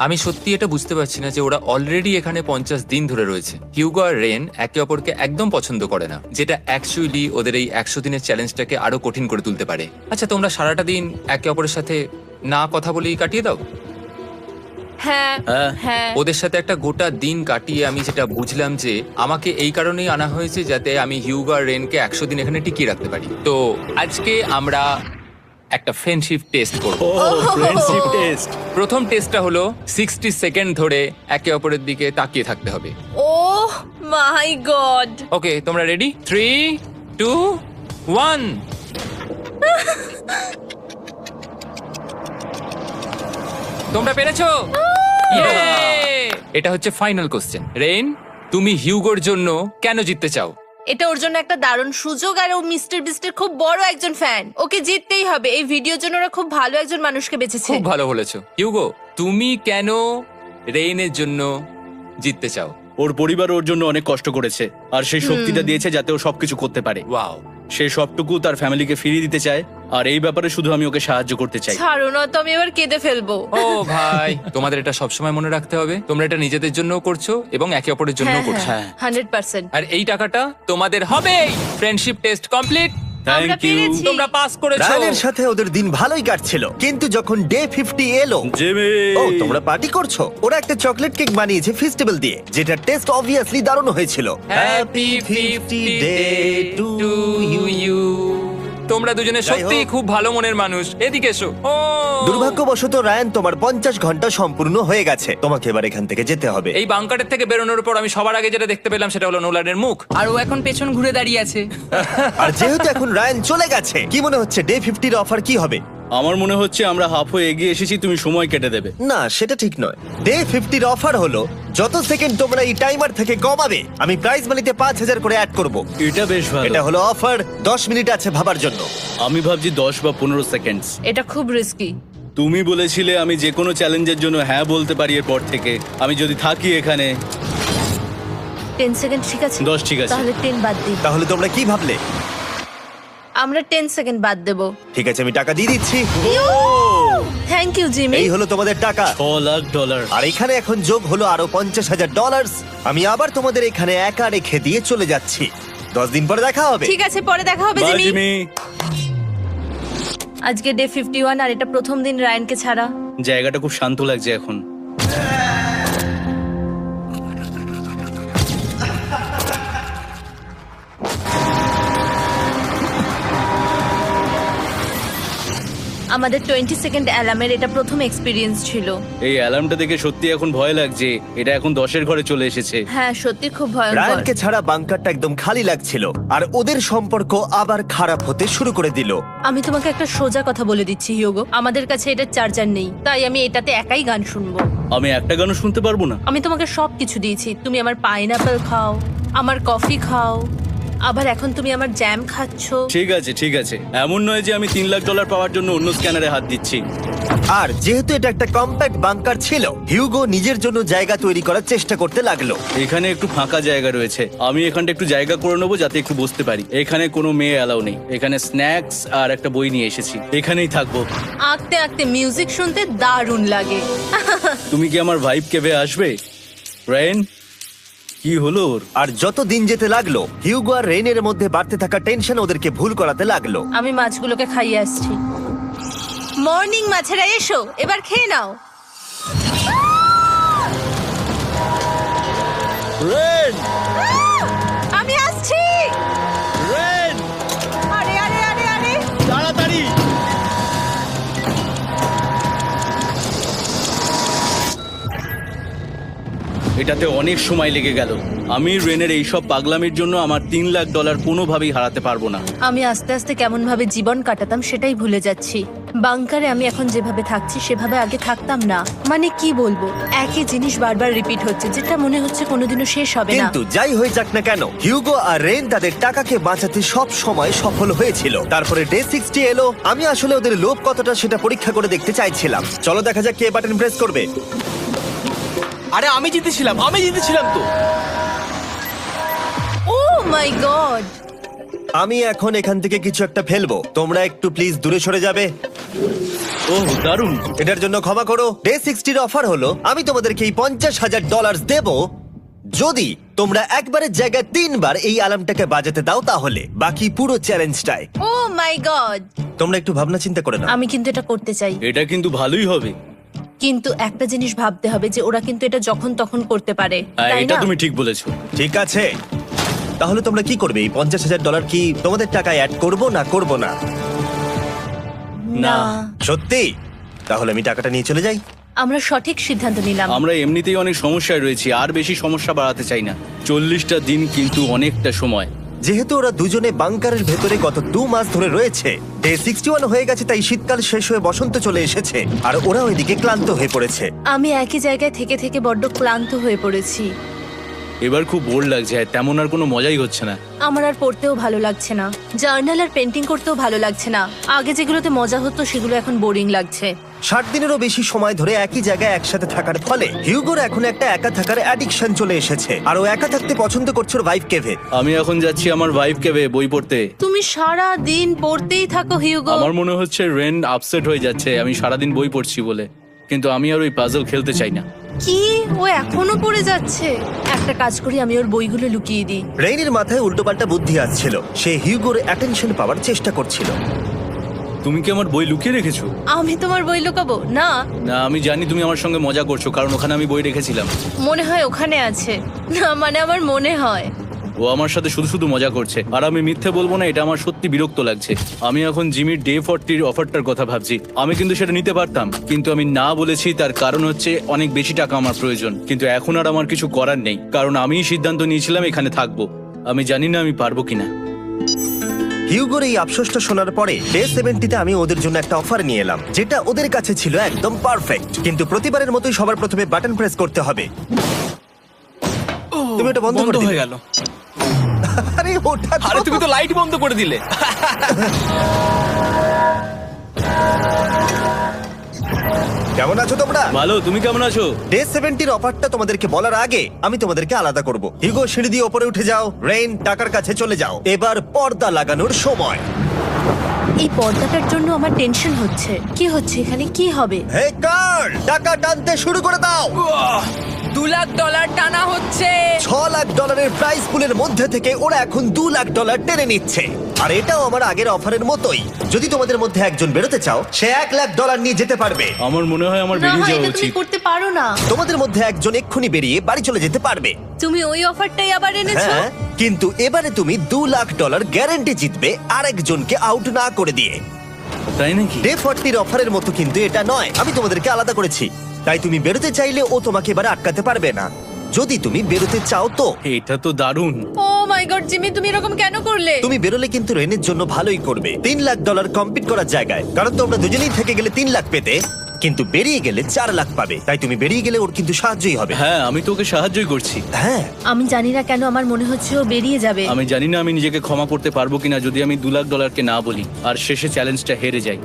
Speaker 5: আমি সত্যি এটা বুঝতে পারছি না যে ওরা অলরেডি এখানে 50 দিন ধরে রয়েছে। হিউগো আর রেন একে অপরকে একদম পছন্দ করে না, যেটা অ্যাকচুয়ালি ওদের এই 100 দিনের চ্যালেঞ্জটাকে আরো কঠিন করে তুলতে পারে। আচ্ছা, তোমরা সারাটা দিন একে অপরের সাথে না কথা বলেই কাটিয়ে দাও?
Speaker 2: হ্যাঁ
Speaker 3: হ্যাঁ।
Speaker 2: হ্যাঁ।
Speaker 5: ওদের সাথে একটা গোটা দিন কাটিয়ে আমি যেটা বুঝলাম যে আমাকে এই কারণেই আনা হয়েছে যাতে আমি হিউগো আর রেনকে 100 দিন এখানে টিকিয়ে রাখতে পারি। তো আজকে আমরা একটা ফ্রেন্ডশিপ টেস্ট করব।
Speaker 3: ও ফ্রেন্ডশিপ টেস্ট।
Speaker 5: প্রথম টেস্টটা হলো 60 সেকেন্ড ধরে একে অপরের দিকে তাকিয়ে থাকতে হবে।
Speaker 2: ওহ মাই গড।
Speaker 5: ওকে, তোমরা রেডি? 3, 2, 1। তোমরা পেরেছো? Yay! এটা হচ্ছে ফাইনাল কোশ্চেন। রেইন, তুমি হিউগোর জন্য কেন জিততে চাও?
Speaker 2: এটা ওর জন্য একটা দারুণ সুযোগ, আর ও মিস্টার বিস্টের খুব বড় একজন ফ্যান। ওকে জিততেই হবে। এই ভিডিওর জন্য ওরা খুব ভালো একজন মানুষকে বেঁচেছে।
Speaker 5: খুব ভালো বলেছো। হিউগো, তুমি কেন রেইনের জন্য জিততে চাও?
Speaker 3: ওর পরিবার ওর জন্য অনেক কষ্ট করেছে, আর সেই শক্তিটা দিয়েছে যাতে ও সবকিছু করতে পারে।
Speaker 5: ওয়াও।
Speaker 3: সে সবটুকু তার ফ্যামিলিকে ফিরিয়ে দিতে চায়, আর এই ব্যাপারে শুধু আমি ওকে সাহায্য করতে চাই।
Speaker 2: ছাড়ো না তো, আমি এবার কেঁদে ফেলবো।
Speaker 5: ও ভাই, তোমাদের এটা সবসময় মনে রাখতে হবে। তোমরা এটা নিজেদের জন্য করছো এবং একে অপরের জন্য করছো।
Speaker 3: হ্যাঁ।
Speaker 2: 100%।
Speaker 5: আর এই টাকাটা তোমাদের হবেই। Friendship test complete.
Speaker 2: আমরা
Speaker 3: থ্যাংক ইউ
Speaker 2: পেরেছি।
Speaker 5: তোমরা পাস করেছো।
Speaker 1: রায়ানের সাথে ওদের দিন ভালোই কাটছিল, কিন্তু যখন ডে 50 এলো,
Speaker 3: জিমি।
Speaker 1: ও তোমরা পার্টি করছো। ওরা একটা চকলেট কেক বানিয়েছে ফেস্টিভ্যাল দিয়ে, যেটা টেস্ট অবভিয়াসলি দারুণ হয়েছিল।
Speaker 5: Happy 50 day to you. তোমরা দুজনে
Speaker 1: যাই
Speaker 5: সত্যি
Speaker 1: হোক।
Speaker 5: খুব ভালো মনের মানুষ, এদিকে এসো। ও
Speaker 1: দুর্ভাগ্যবশত রায়ান, তোমার 50 ঘন্টা সম্পূর্ণ হয়ে গেছে। তোমাকে এবার এখান থেকে যেতে হবে।
Speaker 5: এই বাংকারের থেকে বেরোনোর পর আমি সবার আগে যেটা দেখতে পেলাম সেটা হলো নোলানের মুখ।
Speaker 6: আর ও এখন পেছন ঘুরে দাঁড়িয়ে আছে।
Speaker 1: আর যেহেতু এখন রায়ান চলে গেছে, কি মনে হচ্ছে ডে 50 এর অফার কি হবে?
Speaker 3: আমার মনে হচ্ছে আমরা হাফ হয়ে এগিয়ে এসেছি, তুমি সময় কেটে দেবে।
Speaker 1: না, সেটা ঠিক নয়। ডে 50 এর অফার হলো যত সেকেন্ড তোমরা এই টাইমার থেকে কমাবে, আমি প্রাইজ মানিতে 5000 করে অ্যাড করব।
Speaker 3: এটা বেশ ভালো।
Speaker 1: এটা হলো অফার। 10 মিনিট আছে ভাবার জন্য।
Speaker 3: আমি ভাবছি 10 বা 15 সেকেন্ডস।
Speaker 2: এটা খুব রিস্কি।
Speaker 3: তুমি বলেছিলে আমি যে কোনো চ্যালেঞ্জের জন্য হ্যাঁ বলতে পারি এরপর থেকে। আমি যদি থাকি এখানে
Speaker 2: 10 সেকেন্ড ঠিক আছে?
Speaker 3: 10 ঠিক আছে।
Speaker 2: তাহলে 10 বাদ দিই।
Speaker 1: তাহলে তোমরা কি ভাবলে?
Speaker 2: আমরা 10 সেকেন্ড বাদ দেব।
Speaker 1: ঠিক আছে, আমি টাকা দিয়ে দিচ্ছি।
Speaker 2: Thank you Jimmy.
Speaker 1: এই হলো তোমাদের টাকা।
Speaker 3: $6,00,000।
Speaker 1: আর এখানে এখন যোগ হলো আরো $50,000। আমি আবার তোমাদের এখানে একা রেখে দিয়ে চলে যাচ্ছি। 10 দিন পরে দেখা হবে।
Speaker 2: ঠিক আছে, পরে দেখা হবে
Speaker 3: বাই
Speaker 2: জিমি।
Speaker 3: জিমি।
Speaker 2: আজকে ডে 51 আর এটা প্রথম দিন রায়ানকে ছাড়া।
Speaker 3: জায়গাটা খুব শান্ত লাগছে এখন।
Speaker 2: আমাদের 20 সেকেন্ড অ্যালার্মের এটা প্রথম এক্সপিরিয়েন্স ছিল।
Speaker 3: এই অ্যালার্মটা দেখে সত্যি এখন ভয় লাগছে। এটা এখন 10-এর ঘরে চলে এসেছে।
Speaker 2: হ্যাঁ, সত্যি খুব ভয়ঙ্কর।
Speaker 1: রায়ানকে ছাড়া বাংকারটা একদম খালি লাগছিল, আর ওদের সম্পর্ক আবার খারাপ হতে শুরু করে দিল।
Speaker 2: আমি তোমাকে একটা সোজা কথা বলে দিচ্ছি হিয়োগো, আমাদের কাছে এটা চার্জার নেই, তাই আমি এটাতে একাই গান শুনবো।
Speaker 3: আমি একটা গানও শুনতে পারবো না।
Speaker 2: আমি তোমাকে সবকিছু দিয়েছি, তুমি আমার পাইনাপেল খাও, আমার কফি খাও, আবার এখন তুমি আমার জ্যাম খাচ্ছো।
Speaker 3: ঠিক আছে ঠিক আছে, এমন নয় যে আমি $3,00,000 পাওয়ার জন্য অন্য স্ক্যানারে হাত দিচ্ছি।
Speaker 1: আর যেহেতু এটা একটা কম্প্যাক্ট বাংকার ছিল, হিউগো নিজের জন্য জায়গা তৈরি করার চেষ্টা করতে লাগলো।
Speaker 3: এখানে একটু ফাঁকা জায়গা রয়েছে, আমি এখানটা একটু জায়গা করে নেবো যাতে একটু বসতে পারি। এখানে কোনো মেয়ে অ্যালাউ নেই। এখানে স্ন্যাক্স আর একটা বই নিয়ে এসেছি, এখানেই থাকবো।
Speaker 2: আঁকতে আঁকতে মিউজিক শুনতে দারুণ লাগে।
Speaker 3: তুমি কি আমার ভাইব কেভে আসবে? রেন, কি হলো ওর?
Speaker 1: আর যত দিন যেতে লাগলো, হিউগো আর রেইনের মধ্যে বাড়তে থাকা টেনশন ওদেরকে ভুল করাতে লাগলো।
Speaker 2: আমি মাছগুলোকে খাইয়ে আসছি। মর্নিং মাছেরা, এসো এবার খেয়ে নাও।
Speaker 3: রেন,
Speaker 2: আমি আসছি।
Speaker 3: রেন,
Speaker 2: আরে আরে আরে আরে,
Speaker 3: তাড়াতাড়ি। এটাতে অনেক সময় লেগে গেল। আমি রেনের এইসব পাগলামির জন্য আমার $3,00,000 কোনোভাবেই হারাতে পারবো না।
Speaker 2: আমি আস্তে আস্তে কেমন ভাবে জীবন কাটাতাম সেটাই ভুলে যাচ্ছি। বাংকারে আমি এখন যেভাবে থাকছি সেভাবে আগে থাকতাম না। মানে কি বলবো, একই জিনিস বারবার রিপিট হচ্ছে, যেটা মনে হচ্ছে কোনোদিনও শেষ হবে না।
Speaker 1: কিন্তু যাই হয়ে যাক না কেন, হিউগো আর রেন তাদের টাকাকে বাঁচাতে সব সময় সফল হয়েছিল। তারপরে ডে 60 এলো। আমি আসলে ওদের লোভ কতটা সেটা পরীক্ষা করে দেখতে চাইছিলাম। চলো দেখা যাক কে বাটন প্রেস করবে।
Speaker 4: আরে আমি জিতেছিলাম তো।
Speaker 2: ও মাই গড!
Speaker 1: আমি এখন এখান থেকে কিছু একটা ফেলবো, তোমরা একটু প্লিজ দূরে সরে যাবে।
Speaker 3: ওহ দারুণ।
Speaker 1: এটার জন্য ক্ষমা করো। ডে 60 এর অফার হলো আমি তোমাদেরকে এই $50,000 দেব যদি তোমরা একবারের জায়গায় 3 বার এই অ্যালার্মটাকে বাজাতে দাও, তাহলে বাকি পুরো চ্যালেঞ্জটাই।
Speaker 2: ও মাই গড!
Speaker 1: তোমরা একটু ভাবনা চিন্তা করে নাও।
Speaker 2: আমি কিন্তু এটা করতে চাই,
Speaker 3: এটা কিন্তু ভালোই হবে।
Speaker 2: কিন্তু একটা জিনিস ভাবতে হবে যে ওরা কিন্তু এটা যখন তখন করতে পারে,
Speaker 3: হ্যাঁ,
Speaker 2: তাই
Speaker 3: এটা
Speaker 2: না?
Speaker 3: তুমি ঠিক বলেছো।
Speaker 1: ঠিক আছে, তাহলে তোমরা কি করবে? এই $50,000 কি তোমাদের টাকায় অ্যাড করবো না করবো না?
Speaker 2: না,
Speaker 1: সত্যি? তাহলে আমি টাকাটা নিয়ে চলে যাই।
Speaker 2: আমরা সঠিক সিদ্ধান্ত নিলাম।
Speaker 3: আমরা এমনিতেই অনেক সমস্যায় রয়েছি, আর বেশি সমস্যা বাড়াতে চাই না। 40টা দিন কিন্তু অনেকটা সময়।
Speaker 1: যেহেতু ওরা দুজনে বাংকারের ভেতরে গত 2 মাস ধরে রয়েছে, ডে 61 হয়ে গেছে, তাই শীতকাল শেষ হয়ে বসন্ত চলে এসেছে, আর ওরা ওইদিকে ক্লান্ত হয়ে পড়েছে।
Speaker 2: আমি একই জায়গায় থেকে থেকে বড্ড ক্লান্ত হয়ে পড়েছি।
Speaker 3: এবার খুব বোর লাগছে, তেমন আর কোনো মজাই হচ্ছে না।
Speaker 2: আমার আর পড়তেও ভালো লাগছে না, জার্নাল আর পেন্টিং করতেও ভালো লাগছে না। আগে যেগুলোতে মজা হতো সেগুলো এখন বোরিং লাগছে।
Speaker 1: 60 দিনেরও বেশি সময় ধরে একই জায়গায় একসাথে থাকার ফলে হিউগোর এখন একটা একা থাকার অ্যাডিকশন চলে এসেছে, আর ও একা থাকতে পছন্দ করছে ওর ভাইফ কেভে।
Speaker 3: আমি এখন যাচ্ছি আমার ওয়াইফ কেভে বই পড়তে।
Speaker 2: তুমি সারা দিন পড়তেই থাকো হিউগো।
Speaker 3: আমার মনে হচ্ছে রেন আপসেট হয়ে যাচ্ছে আমি সারাদিন বই পড়ছি বলে, কিন্তু আমি আর ওই পাজল খেলতে চাই না।
Speaker 2: কি, ও এখনো পড়ে যাচ্ছে? একটা কাজ করি, আমি ওর বইগুলো লুকিয়ে দিই।
Speaker 1: রেইনের মাথায় উল্টোপাল্টা বুদ্ধি আসছিল, সে হিউগোর অ্যাটেনশন পাওয়ার চেষ্টা করছিল।
Speaker 3: তুমি কি আমার বই লুকিয়ে রেখেছো?
Speaker 2: আমি তোমার বই লুকাবো না?
Speaker 3: না, আমি জানি তুমি আমার সঙ্গে মজা করছো, কারণ ওখানে আমি বই রেখেছিলাম।
Speaker 2: মনে হয় ওখানে আছে। না মানে আমার মনে হয়।
Speaker 3: ও আমার সাথে শুধু শুধু মজা করছে, আর আমি মিথ্যে বলবো না, এটা আমার সত্যি বিরক্ত লাগছে। আমি এখন জিমির ডে 40 অফারটার কথা ভাবছি। আমি কিন্তু সেটা নিতে পারতাম, কিন্তু আমি না বলেছি। তার কারণ হচ্ছে অনেক বেশি টাকা আমার প্রয়োজন, কিন্তু এখন আর আমার কিছু করার নেই, কারণ আমিই সিদ্ধান্ত নিয়েছিলাম এখানে থাকবো। আমি জানি না আমি পারবো কিনা।
Speaker 1: হিউগোর এই আফসোসটা শোনার পরে ডে 70-তে আমি ওদের জন্য একটা অফার নিয়ে এলাম, যেটা ওদের কাছে ছিল একদম পারফেক্ট। কিন্তু প্রতিবারের মতোই সবার প্রথমে বাটন প্রেস করতে হবে। তুমি এটা বন্ধ করে
Speaker 4: হয়ে
Speaker 1: দিলে।
Speaker 4: গেল।
Speaker 1: আরে ওটা তো-
Speaker 4: আরে তুমি তো লাইট বন্ধ করে দিলে।
Speaker 1: কেমন আছো তোমরা?
Speaker 3: ভালো, তুমি কেমন আছো?
Speaker 1: ডে 70-র অফারটা তোমাদেরকে বলার আগে আমি তোমাদেরকে আলাদা করব। হিউগো, সিঁড়ি দিয়ে ওপরে উঠে যাও। রেইন, টাকার কাছে চলে যাও। এবার পর্দা লাগানোর সময়।
Speaker 2: এই পর্দাটার জন্য আমার টেনশন হচ্ছে। কি হচ্ছে এখানে, কি হবে?
Speaker 1: হে কার্ল, টাকা টানতে শুরু করে দাও।
Speaker 6: $2,00,000 টানা হচ্ছে।
Speaker 1: $6,00,000 প্রাইস পুলের মধ্যে থেকে ওরা এখন $2,00,000 টেনে নিচ্ছে। আর এটাও আমার আগের অফারের মতোই। যদি তোমাদের মধ্যে একজন বেরোতে চাও, সে $1,00,000 নিয়ে যেতে পারবে।
Speaker 3: আমার মনে হয় আমার
Speaker 2: না,
Speaker 3: বেরিয়ে যাওয়া
Speaker 2: এটা তুমি
Speaker 3: উচিত।
Speaker 2: করতে পারো না।
Speaker 1: তোমাদের মধ্যে একজন এক্ষুনি বেরিয়ে বাড়ি চলে যেতে পারবে।
Speaker 2: তুমি ওই অফারটাই আবার এনেছো।
Speaker 1: হ্যাঁ, কিন্তু এবারে তুমি $2,00,000 গ্যারান্টি জিতবে আরেকজনকে আউট না করে দিয়ে।
Speaker 3: তাই নাকি?
Speaker 1: ডে 40-র অফারের মতো কিন্তু এটা নয়। আমি তোমাদেরকে আলাদা করেছি, তাই তুমি বেরোতে চাইলে ও তোমাকে এবারে আটকাতে পারবে না। যদি তুমি বেরোতে চাও তো।
Speaker 3: এটা তো দারুণ।
Speaker 2: ও মাই গড জিমি, তুমি এরকম কেন করলে?
Speaker 1: তুমি বেরোলে কিন্তু রেনের জন্য ভালোই করবে। $3,00,000 কম্পিট করার জায়গায়, কারণ তোমরা দুজনেই থেকে গেলে 3 লাখ পেতে, কিন্তু বেরিয়ে গেলে 4 লাখ পাবে। তাই তুমি বেরিয়ে গেলে ওর কিন্তু সাহায্যই হবে।
Speaker 3: হ্যাঁ, আমি তোকে সাহায্যই করছি।
Speaker 1: হ্যাঁ,
Speaker 2: আমি জানি না কেন আমার মনে হচ্ছে ও বেরিয়ে যাবে।
Speaker 3: আমি জানি না আমি নিজেকে ক্ষমা করতে পারবো কিনা যদি আমি $2,00,000 না বলি আর শেষে চ্যালেঞ্জটা হেরে যাই।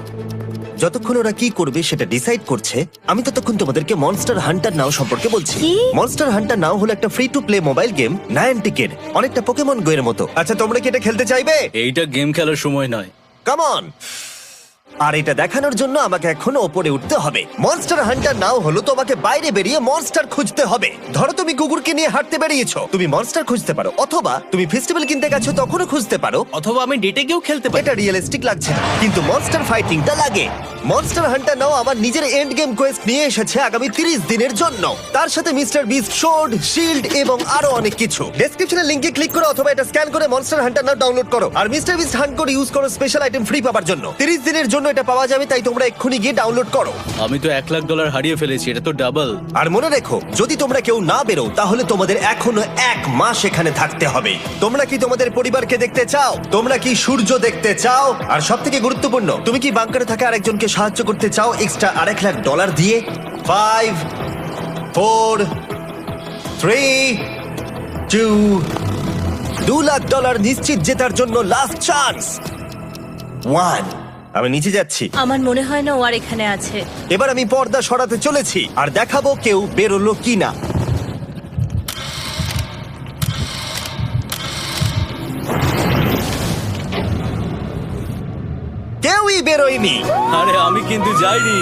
Speaker 1: যতক্ষণ ওরা কি করবে সেটা ডিসাইড করছে, আমি ততক্ষণ তোমাদেরকে মনস্টার হান্টার নাও সম্পর্কে বলছি।
Speaker 2: কি?
Speaker 1: মনস্টার হান্টার নাও হলো একটা free to play mobile game, নায়ান্টিকের, অনেকটা পোকেমন গো এর মতো। আচ্ছা, তোমরা কি এটা খেলতে চাইবে?
Speaker 3: এইটা গেম খেলার সময় নয়।
Speaker 1: Come on. আর এটা দেখানোর জন্য আমাকে এখন ওপরে উঠতে হবে। মনস্টার হান্টার নাও হলো তোমাকে বাইরে বেরিয়ে মনস্টার খুঁজতে হবে। ধরো তুমি কুকুরকে নিয়ে হাঁটতে বেরিয়েছো, তুমি মনস্টার খুঁজতে পারো, অথবা তুমি ফেস্টিভ্যাল কিনতে গেছো তখনও খুঁজতে পারো।
Speaker 4: অথবা আমি ডেটে গিয়েও খেলতে পারি।
Speaker 1: এটা রিয়েলিস্টিক লাগছে না, কিন্তু মনস্টার ফাইটিংটা লাগে। মনস্টার হান্টার নাও আমার নিজের এন্ড গেম কোয়েস্ট নিয়ে এসেছে আগামী 30 দিনের জন্য। তার সাথে মিস্টার বিস্ট সোর্ড, শিল্ড এবং আরো অনেক কিছু। ডেসক্রিপশনের লিংকে ক্লিক করো অথবা এটা স্ক্যান করে মনস্টার হান্টার নাও ডাউনলোড করো। আর মিস্টার বিস্ট হান্ট করে ইউজ করো স্পেশাল আইটেম ফ্রি পাওয়ার জন্য। 30 দিনের জন্য এটা পাওয়া যাবে, তাই তোমরা এক্ষুনি গিয়ে ডাউনলোড করো।
Speaker 3: আমি তো $1,00,000 হারিয়ে ফেলেছি, এটা তো ডাবল।
Speaker 1: আর মনে রেখো, যদি তোমরা কেউ না বেরো তাহলে তোমাদের এখনো 1 মাস এখানে থাকতে হবে। তোমরা কি তোমাদের পরিবারকে দেখতে চাও? তোমরা কি সূর্য দেখতে চাও? আর সবথেকে গুরুত্বপূর্ণ, তুমি কি বাংকারে থাকা আরেকজনকে সাহায্য করতে চাও এক্সট্রা $1,00,000 দিয়ে? 5 4 3 2 $2,00,000 নিশ্চিত জেতার জন্য লাস্ট চান্স। 1। আমি নিচে যাচ্ছি।
Speaker 2: আমার মনে হয় না ও আর এখানে আছে।
Speaker 1: এবার আমি পর্দা সরাতে চলেছি আর দেখাবো কেউ বেরোলো কিনা। কেউই বেরোয়নি।
Speaker 3: আরে আমি কিন্তু যাইনি।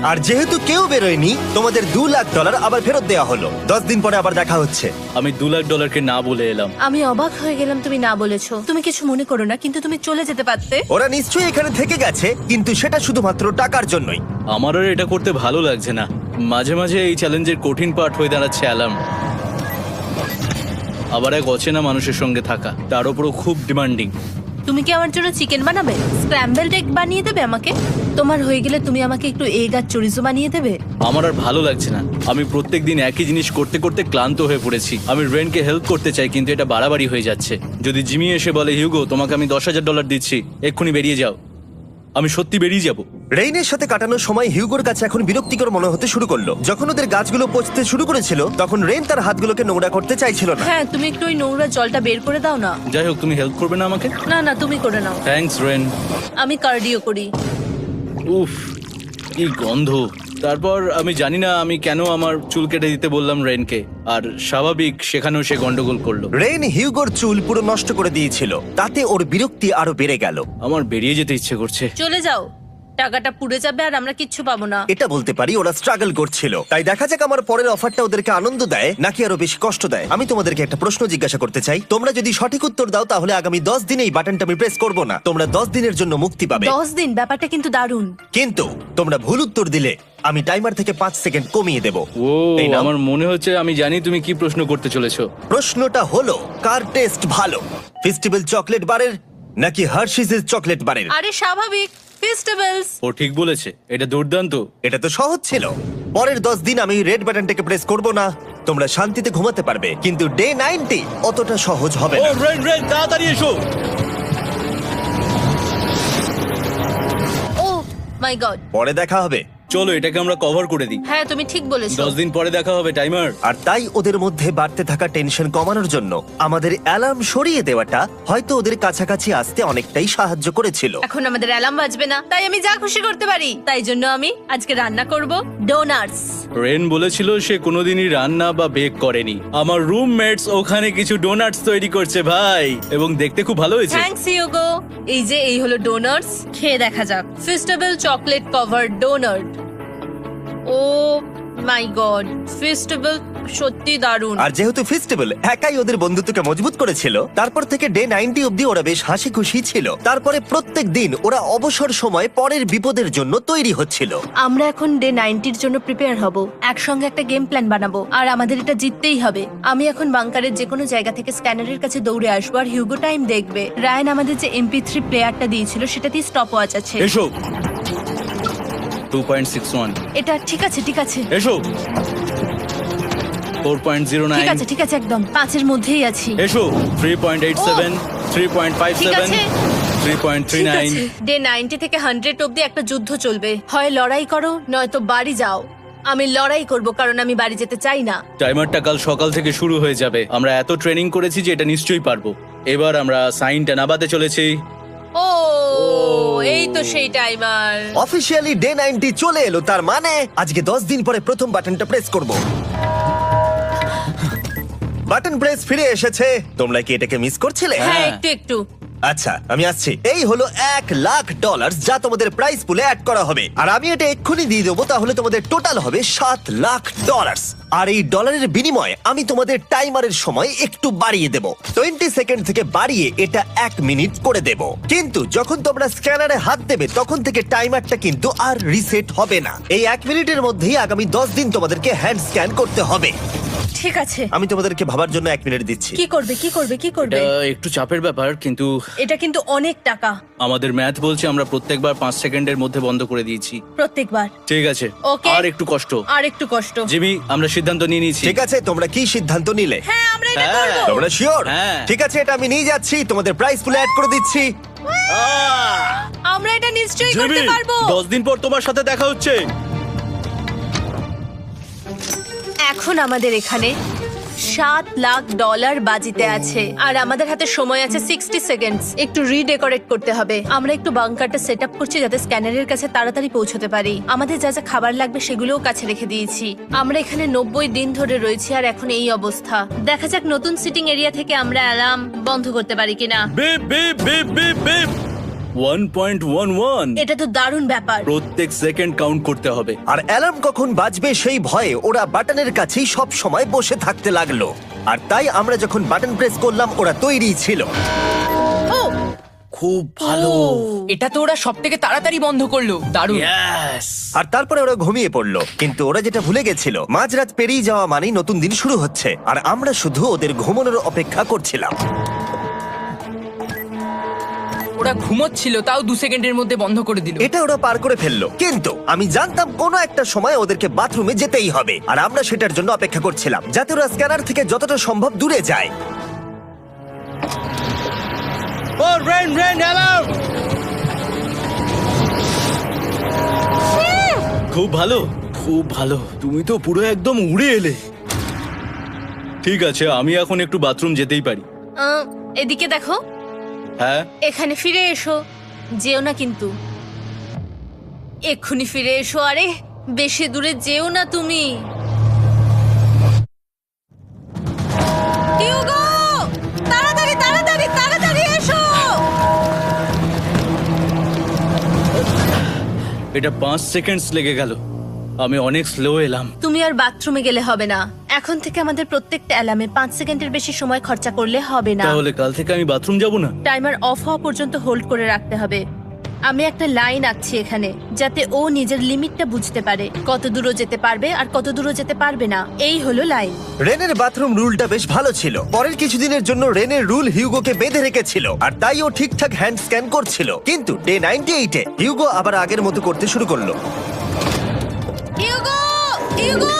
Speaker 1: আর যেহেতু কেউ বেরোয়নি, তোমাদের $2,00,000 আবার ফেরত দেওয়া হলো। 10 দিন পরে আবার দেখা হচ্ছে।
Speaker 3: আমি $2,00,000 না বলে এলাম।
Speaker 2: আমি অবাক হয়ে গেলাম তুমি না বলেছো। তুমি কিছু মনে করো না, কিন্তু তুমি চলে যেতে পারতে।
Speaker 1: ওরা নিশ্চয়ই এখানে থেকে গেছে, কিন্তু সেটা শুধুমাত্র টাকার জন্যই।
Speaker 3: আমার আর এটা করতে ভালো লাগছে না। মাঝে মাঝে এই চ্যালেঞ্জের কঠিন পার্ট হয়ে দাঁড়াচ্ছে অ্যালার্ম। আবার এক অচেনা মানুষের সঙ্গে থাকা, তার উপরও খুব ডিমান্ডিং।
Speaker 2: তুমি কি আমার জন্য চিকেন বানাবে? স্ক্র্যাম্বলড এগ বানিয়ে দেবে আমাকে? তোমার হয়ে গেলে তুমি আমাকে একটু এগ আর চরিজো বানিয়ে দেবে?
Speaker 3: আমার আর ভালো লাগছে না। আমি প্রত্যেকদিন একই জিনিস করতে করতে ক্লান্ত হয়ে পড়েছি। আমি রেনকে হেল্প করতে চাই, কিন্তু এটা বাড়াবাড়ি হয়ে যাচ্ছে। যদি জিমি এসে বলে, হিউগো তোমাকে আমি $10,000 দিচ্ছি, এক্ষুনি বেরিয়ে যাও, আমি সত্যি বেরিয়ে যাব।
Speaker 1: রেইনের সাথে কাটানোর সময় হিউগোর কাছে এখন বিরক্তিকর মনে হতে শুরু করলো। যখন ওদের গাছগুলো পচতে শুরু করেছিল, তখন রেইন তার হাতগুলোকে নোংরা করতে চাইছিল না।
Speaker 2: হ্যাঁ, তুমি একটু ওই নোংরা জলটা বের করে দাও না।
Speaker 3: যাই হোক, তুমি হেল্প করবে না আমাকে?
Speaker 2: না না, তুমি করে নাও।
Speaker 3: Thanks Ren.
Speaker 2: আমি কার্ডিও করি।
Speaker 3: উফ, কি গন্ধ। তারপর আমি জানি না আমি কেন আমার চুল কেটে দিতে বললাম রেনকে, আর স্বাভাবিক সেখানেও সে গন্ডগোল করলো।
Speaker 1: রেইন হিউগোর চুল পুরো নষ্ট করে দিয়েছিল, তাতে ওর বিরক্তি আরো বেড়ে গেল।
Speaker 3: আমার বেরিয়ে যেতে ইচ্ছে করছে।
Speaker 2: চলে যাও। টাকাটা পুড়ে যাবে আর আমরা কিচ্ছু পাবো না।
Speaker 1: এটা বলতে পারি ওরা স্ট্রাগল করছিল। তাই দেখা যাক আমার পরের অফারটা ওদেরকে আনন্দ দেয় নাকি আরো বেশি কষ্ট দেয়। আমি তোমাদেরকে একটা প্রশ্ন জিজ্ঞাসা করতে চাই, তোমরা যদি সঠিক উত্তর দাও তাহলে আগামী 10 দিনে এই বাটনটা আমি প্রেস করব না, তোমরা 10 দিনের জন্য মুক্তি পাবে।
Speaker 2: 10 দিন, ব্যাপারটা কিন্তু দারুণ।
Speaker 1: কিন্তু তোমরা ভুল উত্তর দিলে আমি টাইমার থেকে 5 সেকেন্ড কমিয়ে দেব।
Speaker 3: ও
Speaker 1: এই নাও।
Speaker 3: আমার মনে হচ্ছে আমি জানি তুমি কি প্রশ্ন করতে চলেছো।
Speaker 1: প্রশ্নটা হলো, কার টেস্ট ভালো, ফেস্টিভ্যাল চকলেট বারের নাকি হার্শিসের চকলেট বারের?
Speaker 2: আরে স্বাভাবিক, ফেস্টিভ্যালস।
Speaker 3: ও ঠিক বলেছে, এটা দুর্দান্ত।
Speaker 1: এটা তো সহজ ছিল। পরের 10 দিন আমি রেড বাটনটাকে প্রেস করব না, তোমরা শান্তিতে ঘুমাতে পারবে। কিন্তু ডে 90 অতটা সহজ হবে
Speaker 3: ও
Speaker 1: না।
Speaker 3: রেন রেন তাড়াতাড়ি এসো।
Speaker 2: ও মাই গড।
Speaker 1: পরে দেখা হবে।
Speaker 3: চলো এটাকে আমরা কভার করে দিই।
Speaker 2: হ্যাঁ তুমি ঠিক বলেছো।
Speaker 3: 10 দিন পরে দেখা হবে টাইমার।
Speaker 1: আর তাই ওদের মধ্যে বাড়তে থাকা টেনশন কমানোর জন্য আমাদের অ্যালার্ম সরিয়ে দেওয়াটা হয়তো ওদের কাছাকাছি আসতে অনেকটাই সাহায্য করেছিল।
Speaker 2: এখন আমাদের অ্যালার্ম বাজবে না, তাই আমি যা খুশি করতে পারি। তাই জন্য আমি আজকে রান্না করব ডোনাটস।
Speaker 3: রেন বলেছিল সে কোনোদিনই রান্না বা বেক করেনি। আমার রুমমেটস ওখানে কিছু ডোনাটস তৈরি করছে ভাই, এবং দেখতে খুব ভালো হয়েছে।
Speaker 2: থ্যাঙ্কস ইয়োগো। এই হলো ডোনাটস, খেয়ে দেখা যাক। Festival chocolate cover donut. Oh my god, festival সত্যি দারুণ।
Speaker 1: আর যেহেতু ফেস্টিভ্যাল একাই ওদের বন্ধুত্বকে মজবুত করেছিল, তারপর থেকে ডে 90 অব্দি ওরা বেশ হাসি খুশি ছিল। তারপরে প্রত্যেক দিন ওরা অবসর সময় পরের বিপদের জন্য তৈরি হচ্ছিল।
Speaker 2: আমরা এখন ডে 90-র জন্য প্রিপেয়ার হব। একসঙ্গে একটা গেম প্ল্যান বানাবো, আর আমাদের এটা জিততেই হবে। আমি এখন বাংকারের যে কোনো জায়গা থেকে স্ক্যানারের কাছে দৌড়ে আসবো, আর হিউগো টাইম দেখবে। রায়ান আমাদের যে MP3 প্লেয়ারটা দিয়েছিল সেটাতেই স্টপ ওয়াচ আছে।
Speaker 3: এসো 2.61।
Speaker 2: এটা ঠিক আছে, ঠিক আছে,
Speaker 3: এসো
Speaker 2: ঠিক আছে,
Speaker 3: 4.09।
Speaker 2: ঠিক আছে, একদম 5-এর মধ্যেই আছি।
Speaker 3: এসো 3.87,
Speaker 2: ঠিক
Speaker 3: 3.57,
Speaker 2: আছে, ঠিক
Speaker 3: 3.39।
Speaker 2: আছে। ডে 90 থেকে 100 অব্দি একটা যুদ্ধ চলবে। হয় লড়াই করো, নয়তো বাড়ি যাও। আমি লড়াই করব, কারণ আমি বাড়ি যেতে চাই না।
Speaker 3: টাইমারটা কাল সকাল থেকে শুরু হয়ে যাবে। আমরা এত ট্রেনিং করেছি যে এটা নিশ্চয়ই পারবো। এবার আমরা সাইনটা নাবাতে চলেছি।
Speaker 2: ও এই তো সেই টাইমার।
Speaker 1: অফিসিয়ালি ডে 90 চলে এলো, তার মানে আজকে 10 দিন পরে প্রথম বাটনটা প্রেস করব। বাটন প্রেস ফিরে এসেছে। তোমরা কি এটাকে মিস করছিলে?
Speaker 2: হ্যাঁ, একটু একটু।
Speaker 1: আচ্ছা আমি আসছি। এই হলো $1,00,000 যা তোমাদের প্রাইস পুলে অ্যাড করা হবে, আর আমি এটা এক্ষুনি দিয়ে দেবো। তাহলে তোমাদের টোটাল হবে $7,00,000। আর এই ডলারের বিনিময়ে আমি তোমাদের টাইমারের সময় একটু বাড়িয়ে দেব। 20 সেকেন্ড থেকে বাড়িয়ে এটা 1 মিনিট করে দেব। কিন্তু যখন তোমরা স্ক্যানারে হাত দেবে তখন থেকে টাইমারটা কিন্তু আর রিসেট হবে না। এই 1 মিনিটের মধ্যেই আগামী 10 দিন তোমাদেরকে হ্যান্ড স্ক্যান করতে হবে।
Speaker 2: ঠিক আছে।
Speaker 1: আমি তোমাদেরকে ভাবার জন্য 1 মিনিট দিচ্ছি।
Speaker 2: কি করবে, কি করবে, কি করবে?
Speaker 3: এটা একটু চাপের ব্যাপার, কিন্তু
Speaker 2: এটা কিন্তু অনেক টাকা।
Speaker 3: আমাদের ম্যাথ বলছে আমরা প্রত্যেকবার 5 সেকেন্ডের মধ্যে বন্ধ করে দিয়েছি।
Speaker 2: প্রত্যেকবার।
Speaker 3: ঠিক আছে,
Speaker 2: Okay.
Speaker 3: আর একটু কষ্ট।
Speaker 2: আর একটু কষ্ট।
Speaker 3: জিমি, আমরা সিদ্ধান্ত নিয়ে নিয়েছি।
Speaker 1: ঠিক আছে, তোমরা কি সিদ্ধান্ত নিলে?
Speaker 2: হ্যাঁ, আমরা এটা
Speaker 3: হ্যাঁ।
Speaker 2: করব।
Speaker 1: তোমরা শিওর?
Speaker 3: হ্যাঁ।
Speaker 1: ঠিক আছে, এটা আমি নিয়ে যাচ্ছি, তোমাদের প্রাইস পুলে অ্যাড করে দিচ্ছি।
Speaker 2: আমরা এটা নিশ্চয়ই
Speaker 3: জিমি,
Speaker 2: করতে পারবো।
Speaker 3: 10 দিন পর তোমার সাথে দেখা হচ্ছে।
Speaker 2: এখন আমাদের এখানে $7,00,000 বাজিতে আছে, আর আমাদের হাতে সময় আছে 60 সেকেন্ডস। একটু রিডেকোরেট করতে হবে। আমরা একটু বাংকারটা সেট আপ করছি যাতে স্ক্যানারের কাছে তাড়াতাড়ি পৌঁছতে পারি। আমাদের যা যা খাবার লাগবে সেগুলোও কাছে রেখে দিয়েছি। আমরা এখানে 90 দিন ধরে রয়েছি, আর এখন এই অবস্থা। দেখা যাক নতুন সিটিং এরিয়া থেকে আমরা অ্যালার্ম বন্ধ করতে পারি কিনা।
Speaker 3: Beep beep beep beep beep 1.11।
Speaker 2: এটা তো দারুণ ব্যাপার।
Speaker 3: প্রত্যেক সেকেন্ড কাউন্ট করতে হবে।
Speaker 1: আর অ্যালার্ম কখন বাজবে সেই ভয়ে ওরা বাটনের কাছেই সব সময় বসে থাকতে লাগলো। আর তাই আমরা যখন বাটন প্রেস করলাম ওরা তৈরি ছিল।
Speaker 2: ও
Speaker 3: খুব ভালো।
Speaker 6: এটা তো ওরা সব থেকে তাড়াতাড়ি বন্ধ করলো। দারুণ।
Speaker 3: ইয়েস।
Speaker 1: আর তারপরে ওরা ঘুমিয়ে পড়লো। কিন্তু ওরা যেটা ভুলে গেছিল, মাঝরাত পেরিয়ে যাওয়া মানেই নতুন দিন শুরু হচ্ছে, আর আমরা শুধু ওদের ঘুমানোর অপেক্ষা করছিলাম।
Speaker 6: ওরা ঘুমোচ্ছিল, তাও 2 সেকেন্ডের মধ্যে বন্ধ করে দিল।
Speaker 1: এটা ওরা পার করে ফেললো, কিন্তু আমি জানতাম কোনো একটা সময় ওদেরকে বাথরুমে যেতেই হবে, আর আমরা সেটার জন্য অপেক্ষা করছিলাম যাতে ওরা স্ক্যানার থেকে যতটা সম্ভব দূরে যায়।
Speaker 3: ও রেন রেন অ্যালার্ম। খুব ভালো, খুব ভালো। তুমি তো পুরো একদম উড়ে এলে। ঠিক আছে, আমি এখন একটু বাথরুম যেতেই পারি।
Speaker 2: এদিকে দেখো।
Speaker 3: হ্যাঁ,
Speaker 2: এখানে ফিরে এসো, যেও না কিন্তু। এক্ষুনি ফিরে এসো। আরে বেশি দূরে যেও না তুমি। হিউগো, তাড়াতাড়ি তাড়াতাড়ি তাড়াতাড়ি এসো।
Speaker 3: এটা 5 সেকেন্ডস লেগে গেল। আমি অনেক স্লো এলাম।
Speaker 2: তুমি আর বাথরুমে গেলে হবে না। এখন থেকে আমাদের প্রত্যেকটা অ্যালার্মে 5 সেকেন্ডের বেশি সময় খরচা করলে হবে না।
Speaker 3: তাহলে কাল থেকে আমি বাথরুম যাব না?
Speaker 2: টাইমার অফ হওয়া পর্যন্ত হোল্ড করে রাখতে হবে। আমি একটা লাইন আঁকছি এখানে, যাতে ও নিজের লিমিটটা বুঝতে পারে, কত দূর যেতে পারবে আর কত দূর যেতে পারবে না। এই হলো লাইন।
Speaker 1: রেনের বাথরুম রুলটা বেশ ভালো ছিল। পরের কিছুদিনের জন্য রেনের রুল হিউগোকে বেঁধে রেখেছিল, আর তাই ও ঠিকঠাক হ্যান্ড স্ক্যান করছিল। কিন্তু ডে 98-এ হিউগো আবার আগের মতো করতে শুরু করলো।
Speaker 2: হিউগো, হিউগো,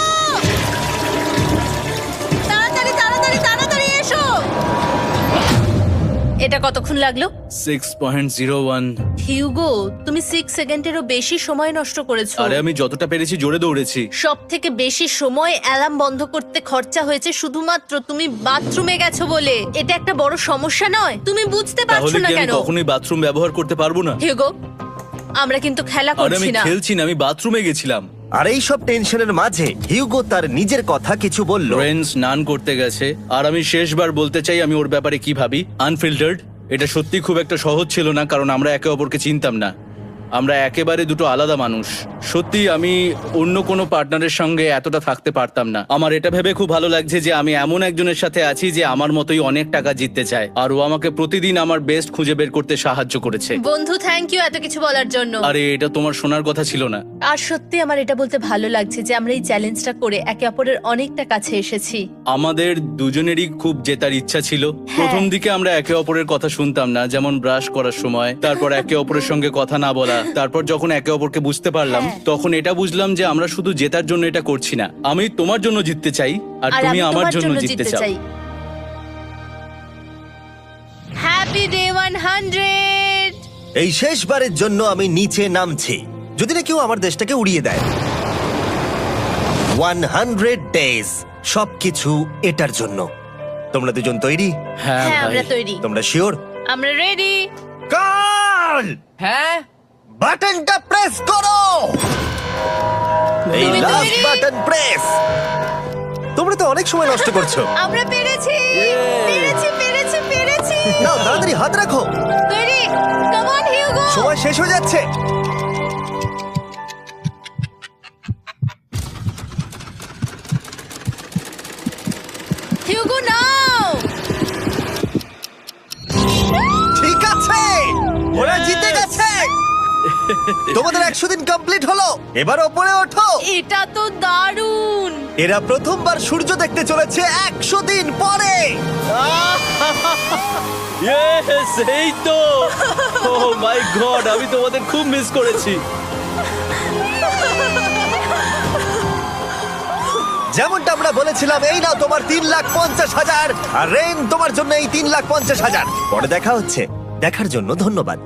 Speaker 2: তাড়াতাড়ি তাড়াতাড়ি তাড়াতাড়ি এসো। এটা কতক্ষণ লাগলো?
Speaker 3: 6.01।
Speaker 2: হিউগো, তুমি 6 সেকেন্ডেরও বেশি সময় নষ্ট করেছো।
Speaker 3: আরে আমি যতটা পেরেছি জোরে দৌড়েছি।
Speaker 2: সব থেকে বেশি সময় অ্যালার্ম বন্ধ করতে খরচা হয়েছে শুধুমাত্র তুমি বাথরুমে গেছো বলে। এটা একটা বড় সমস্যা নয়? তুমি বুঝতে পারছো
Speaker 3: তাহলে
Speaker 2: না
Speaker 3: কি আমি
Speaker 2: কেন?
Speaker 3: কখনোই বাথরুম ব্যবহার করতে পারবো না?
Speaker 2: হিউগো, আমরা কিন্তু খেলা
Speaker 3: আরে আমি
Speaker 2: করছি না।
Speaker 3: খেলছি না, আমি বাথরুমে গেছিলাম।
Speaker 1: আর এই সব টেনশনের মাঝে হিউগো তার নিজের কথা কিছু বলল।
Speaker 3: রেন স্নান করতে গেছে, আর আমি শেষবার বলতে চাই আমি ওর ব্যাপারে কি ভাবি। আনফিল্টার্ড। এটা সত্যি খুব একটা সহজ ছিল না, কারণ আমরা একে অপরকে চিনতাম না। আমরা একেবারে দুটো আলাদা মানুষ। সত্যি আমি অন্য কোনো পার্টনারের সঙ্গে এতটা থাকতে পারতাম না। আমার এটা ভেবে খুব ভালো লাগছে যে আমি এমন একজনের সাথে আছি যে আমার মতোই অনেক টাকা জিততে চায়, আর ও আমাকে প্রতিদিন আমার বেস্ট খুঁজে বের করতে সাহায্য করেছে।
Speaker 2: বন্ধু, থ্যাংক ইউ এত কিছু বলার জন্য।
Speaker 3: আরে এটা তোমার শোনার কথা ছিল না।
Speaker 2: আর সত্যি আমার এটা বলতে ভালো লাগছে যে আমরা এই চ্যালেঞ্জটা করে একে অপরের অনেকটা কাছে এসেছি।
Speaker 3: আমাদের দুজনেরই খুব জেতার ইচ্ছা ছিল। প্রথম দিকে আমরা একে অপরের কথা শুনতাম না, যেমন ব্রাশ করার সময়, তারপর একে অপরের সঙ্গে কথা না বলা। তারপর যখন একে অপরকে বুঝতে পারলাম, তখন এটা বুঝলাম যে আমরা শুধু জেতার জন্য এটা করছি না। আমি তোমার জন্য জিততে চাই, আর তুমি
Speaker 2: আমি
Speaker 3: আমার
Speaker 2: তোমার
Speaker 3: জন্য জিততে চাও।
Speaker 2: Happy day 100।
Speaker 1: এই শেষবারের জন্য আমি নিচে নামছি, যদি না কেউ আমার দেশটাকে উড়িয়ে দেয়। 100 ডেজ, সবকিছু এটার জন্য। তোমরা দুজন তৈরি?
Speaker 3: হ্যাঁ
Speaker 2: হ্যাঁ,
Speaker 3: ভাই।
Speaker 2: আমরা তৈরি।
Speaker 1: তোমরা শিওর?
Speaker 2: আমরা রেডি।
Speaker 1: কাল
Speaker 6: হ্যাঁ,
Speaker 1: বাটনটা প্রেস করো। এই
Speaker 2: তুমি
Speaker 1: লাস্ট
Speaker 2: তৈরি?
Speaker 1: Button press. তোমরা তো অনেক সময় নষ্ট করছো।
Speaker 2: আমরা পেরেছি, পেরেছি, পেরেছি, পেরেছি।
Speaker 1: নাও তাড়াতাড়ি হাত রাখো,
Speaker 2: তৈরি? Come on Hugo.
Speaker 1: সময় শেষ হয়ে যাচ্ছে।
Speaker 2: হিউগো নাও।
Speaker 1: ঠিক আছে, ওরা জিতে গেছে। তোমাদের 100 দিন কমপ্লিট হলো। এবার ওপরে ওঠো।
Speaker 2: এটা তো দারুণ।
Speaker 1: এরা প্রথমবার সূর্য দেখতে চলেছে 100 দিন পরে।
Speaker 3: Yes, এই তো। Oh my God, আমি তোমাদের খুব মিস করেছি।
Speaker 1: যেমনটা আমরা বলেছিলাম, এই নাও তোমার 3,50,000, আর রেন তোমার জন্য এই 3,50,000। পরে দেখা হচ্ছে। দেখার জন্য ধন্যবাদ।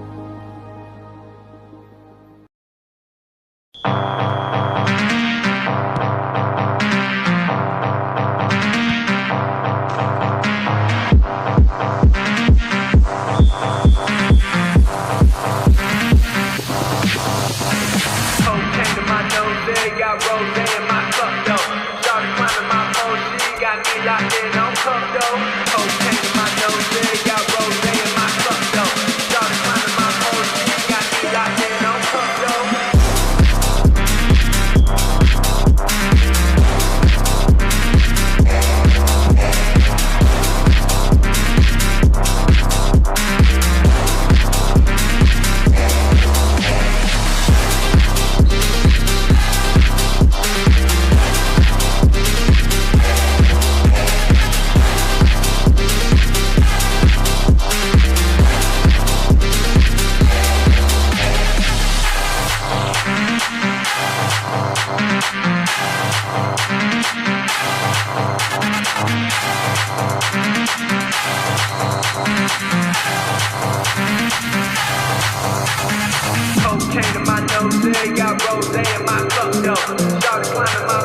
Speaker 7: Cocaine to my nose, there got rose in my cup though. Started climbing my pole, she got me locked in on cup though. Cocaine to my nose, there got rose in my cup though. Started climbing my pole, she got me locked in on cup though. Cocaine to my nose, there got rose in my cup though. Started climbing my